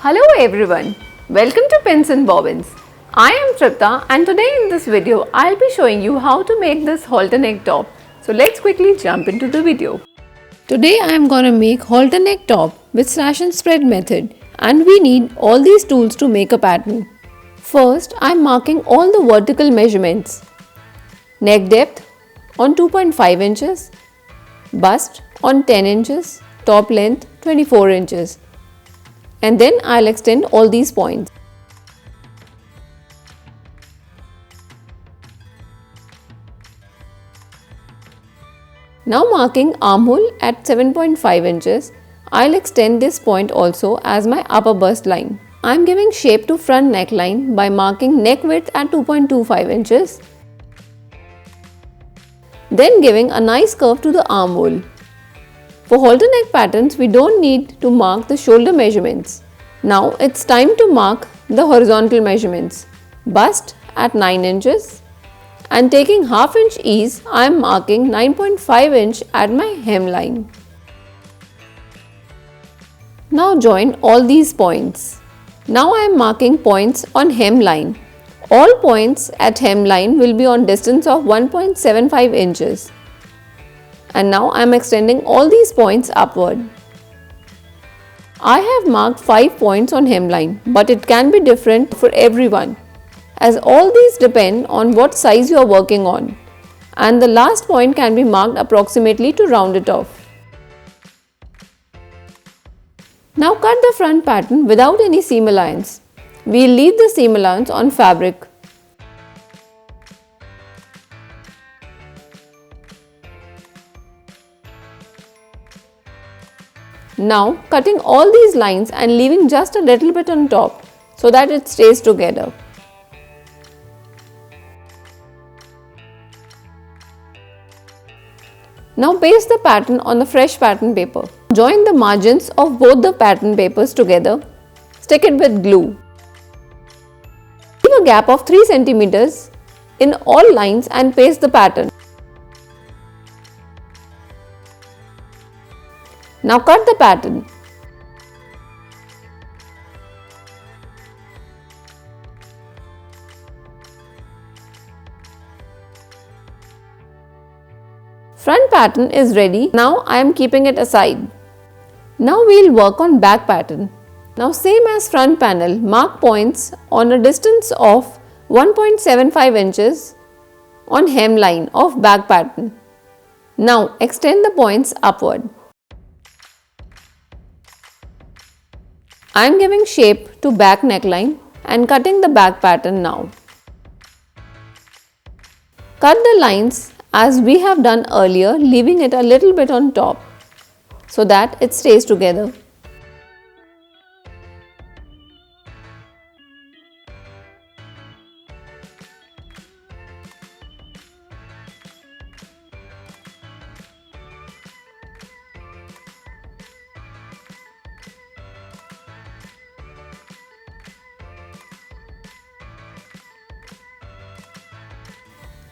Hello everyone, welcome to Pins and Bobbins. I am Tripta and today in this video I'll be showing you how to make this halter neck top. So let's quickly jump into the video. Today I am gonna make halter neck top with slash and spread method and we need all these tools to make a pattern. First I am marking all the vertical measurements. Neck depth on 2.5 inches, bust on 10 inches, top length 24 inches. And then I'll extend all these points. Now marking armhole at 7.5 inches, I'll extend this point also as my upper bust line. I'm giving shape to front neckline by marking neck width at 2.25 inches. Then giving a nice curve to the armhole. For halter neck patterns, we don't need to mark the shoulder measurements. Now it's time to mark the horizontal measurements. Bust at 9 inches and taking half inch ease, I am marking 9.5 inch at my hemline. Now join all these points. Now I am marking points on hemline. All points at hemline will be on distance of 1.75 inches. And now I am extending all these points upward. I have marked 5 points on hemline, but it can be different for everyone, as all these depend on what size you are working on, and the last point can be marked approximately to round it off. Now cut the front pattern without any seam allowance. We will leave the seam allowance on fabric. Now cutting all these lines and leaving just a little bit on top so that it stays together. Now paste the pattern on the fresh pattern paper. Join the margins of both the pattern papers together. Stick it with glue. Leave a gap of 3 cm in all lines and paste the pattern. Now cut the pattern. Front pattern is ready. Now I am keeping it aside. Now we will work on back pattern. Now same as front panel, mark points on a distance of 1.75 inches on hemline of back pattern. Now extend the points upward. I am giving shape to back neckline and cutting the back pattern now. Cut the lines as we have done earlier, leaving it a little bit on top so that it stays together.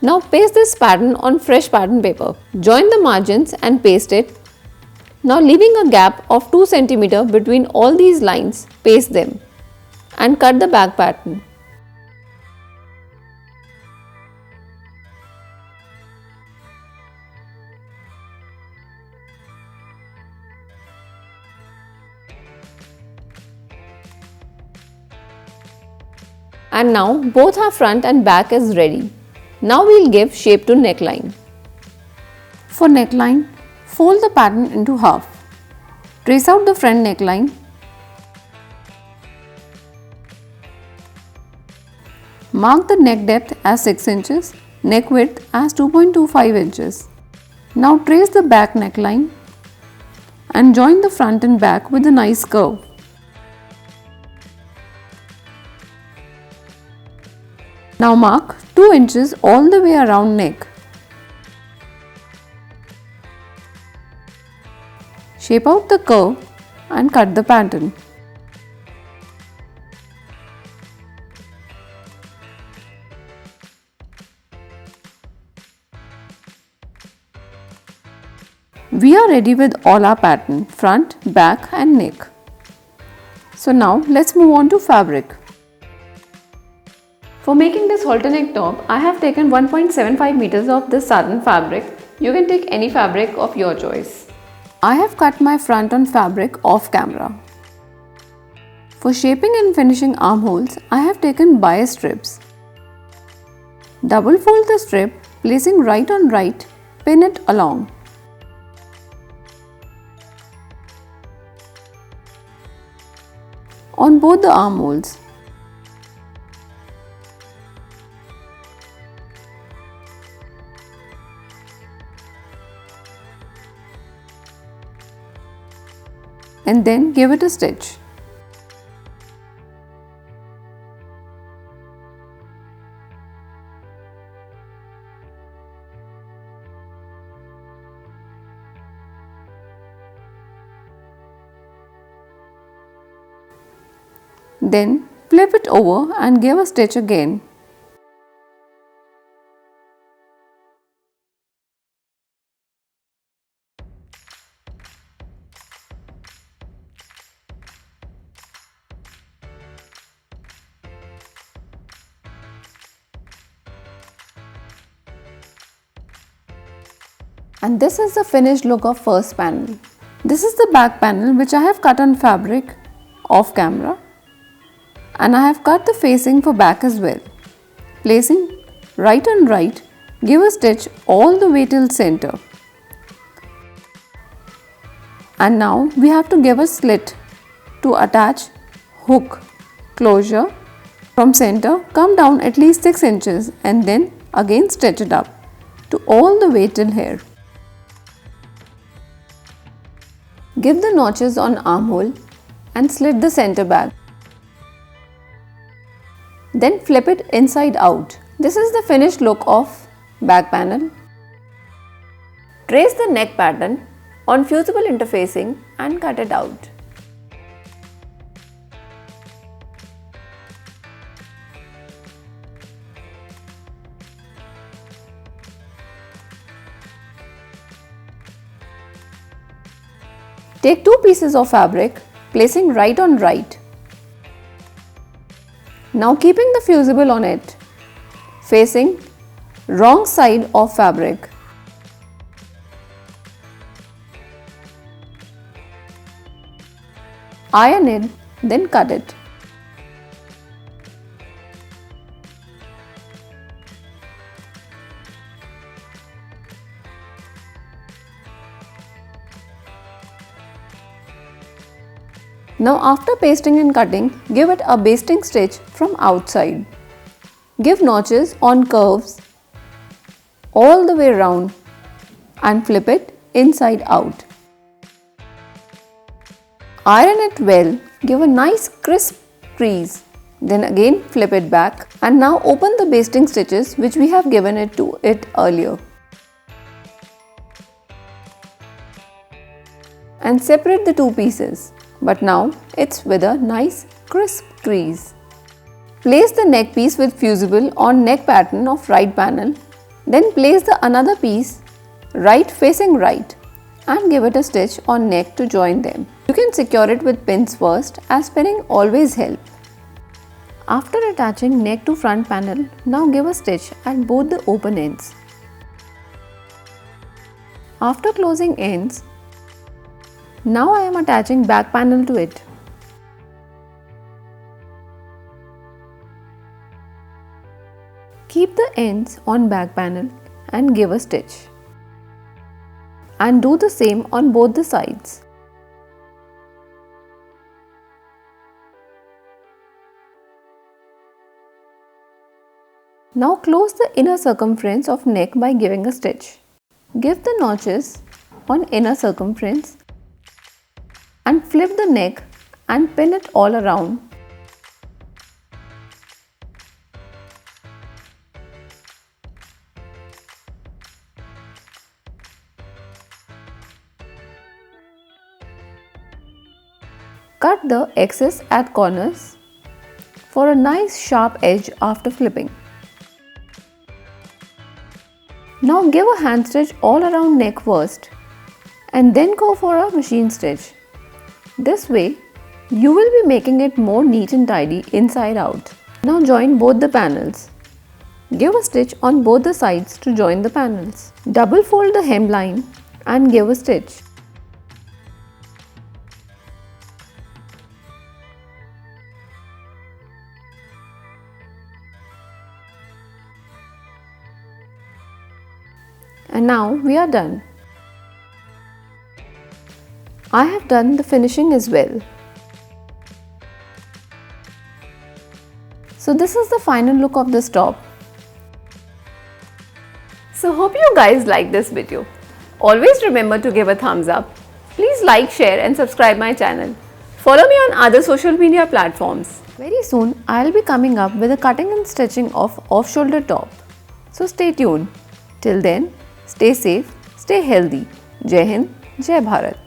Now paste this pattern on fresh pattern paper. Join the margins and paste it. Now leaving a gap of 2 cm between all these lines, paste them and cut the back pattern. And now both our front and back is ready. Now we will give shape to neckline. For neckline, fold the pattern into half. Trace out the front neckline. Mark the neck depth as 6 inches, neck width as 2.25 inches. Now trace the back neckline and join the front and back with a nice curve. Now mark 2 inches all the way around neck. Shape out the curve and cut the pattern. We are ready with all our pattern, front, back and neck. So now let's move on to fabric. For making this halter neck top, I have taken 1.75 meters of this satin fabric. You can take any fabric of your choice. I have cut my front on fabric off camera. For shaping and finishing armholes, I have taken bias strips. Double fold the strip, placing right on right, pin it along. On both the armholes. And then give it a stitch. Then flip it over and give a stitch again. And this is the finished look of first panel. This is the back panel which I have cut on fabric off camera. And I have cut the facing for back as well. Placing right on right, give a stitch all the way till center. And now we have to give a slit to attach hook closure. From center, come down at least 6 inches and then again stitch it up to all the way till here. Give the notches on armhole and slit the center back. Then flip it inside out. This is the finished look of back panel. Trace the neck pattern on fusible interfacing and cut it out. Take 2 pieces of fabric, placing right on right. Now keeping the fusible on it, facing wrong side of fabric. Iron it, then cut it. Now after pasting and cutting, give it a basting stitch from outside. Give notches on curves all the way around and flip it inside out. Iron it well, give a nice crisp crease, then again flip it back and now open the basting stitches which we have given it to it earlier. And separate the 2 pieces. But now it's with a nice crisp crease. Place the neck piece with fusible on neck pattern of right panel. Then place the another piece right facing right and give it a stitch on neck to join them. You can secure it with pins first as pinning always helps. After attaching neck to front panel, now give a stitch at both the open ends. After closing ends, now I am attaching back panel to it. Keep the ends on back panel and give a stitch. And do the same on both the sides. Now close the inner circumference of neck by giving a stitch. Give the notches on inner circumference and flip the neck and pin it all around. Cut the excess at corners for a nice sharp edge after flipping. Now give a hand stitch all around neck first and then go for a machine stitch. This way You will be making it more neat and tidy inside out. Now join both the panels. Give a stitch on both the sides to join the panels. Double fold the hemline and give a stitch. And now we are done. I have done the finishing as well. So this is the final look of this top. So hope you guys like this video. Always remember to give a thumbs up. Please like, share and subscribe my channel. Follow me on other social media platforms. Very soon I'll be coming up with a cutting and stitching of off-shoulder top. So stay tuned. Till then, stay safe, stay healthy. Jai Hind, Jai Bharat.